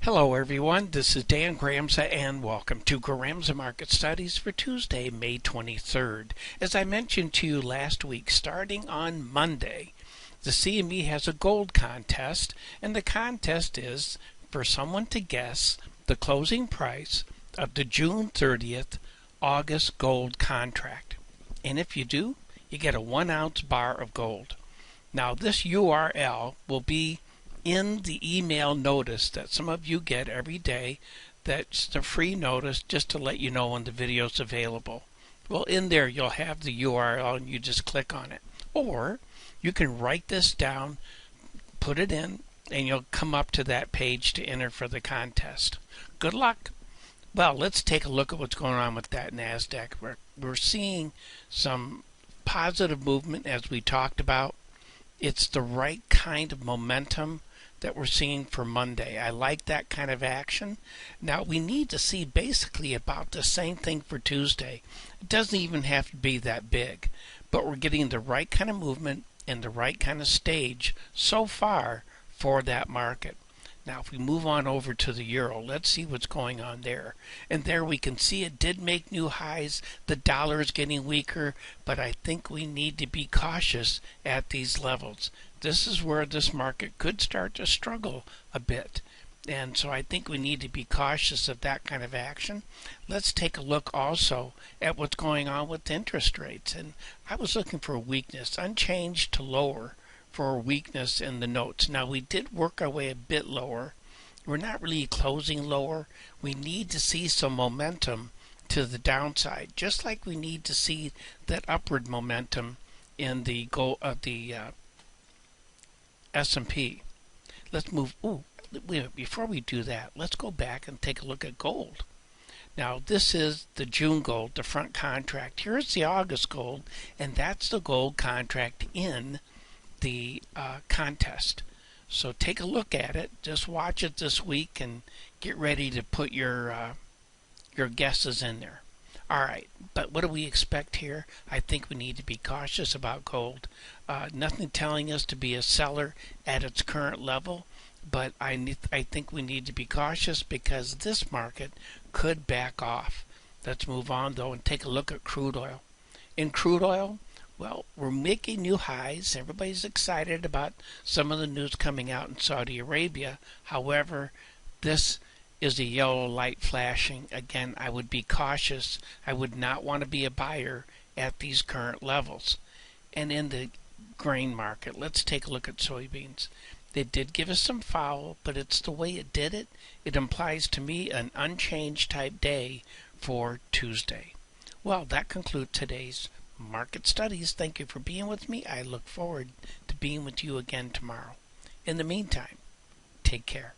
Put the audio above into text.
Hello everyone, this is Dan Gramza and welcome to Gramza Market Studies for Tuesday, May 23rd. As I mentioned to you last week, starting on Monday, the CME has a gold contest, and the contest is for someone to guess the closing price of the June 30th August gold contract. And if you do, you get a 1 ounce bar of gold. Now this URL will be in the email notice that some of you get every day. That's the free notice just to let you know when the video is available. Well, in there you'll have the URL and you just click on it. Or you can write this down, put it in, and you'll come up to that page to enter for the contest. Good luck. Well, let's take a look at what's going on with that NASDAQ. We're seeing some positive movement as we talked about. It's the right kind of momentum that we're seeing for Monday. I like that kind of action. Now we need to see basically about the same thing for Tuesday. It doesn't even have to be that big, but we're getting the right kind of movement and the right kind of stage so far for that market. Now if we move on over to the euro, let's see what's going on there. And there we can see it did make new highs. The dollar is getting weaker, but I think we need to be cautious at these levels. This is where this market could start to struggle a bit. And so I think we need to be cautious of that kind of action. Let's take a look also at what's going on with interest rates. And I was looking for weakness, unchanged to lower, for weakness in the notes. Now we did work our way a bit lower. We're not really closing lower. We need to see some momentum to the downside, just like we need to see that upward momentum in the goal of the S&P. Let's move. Before we do that, let's go back and take a look at gold. Now this is the June gold, the front contract. Here's the August gold, and that's the gold contract in the contest. So take a look at it. Just watch it this week and get ready to put your guesses in there. All right, but what do we expect here? I think we need to be cautious about gold. Nothing telling us to be a seller at its current level, but I think we need to be cautious because this market could back off. Let's move on though and take a look at crude oil. In crude oil, well, we're making new highs. Everybody's excited about some of the news coming out in Saudi Arabia. However, this is a yellow light flashing. Again, I would be cautious. I would not want to be a buyer at these current levels. And in the grain market, let's take a look at soybeans. They did give us some foul, but it's the way it did it. It implies to me an unchanged type day for Tuesday. Well, that concludes today's Market Studies. Thank you for being with me. I look forward to being with you again tomorrow. In the meantime, take care.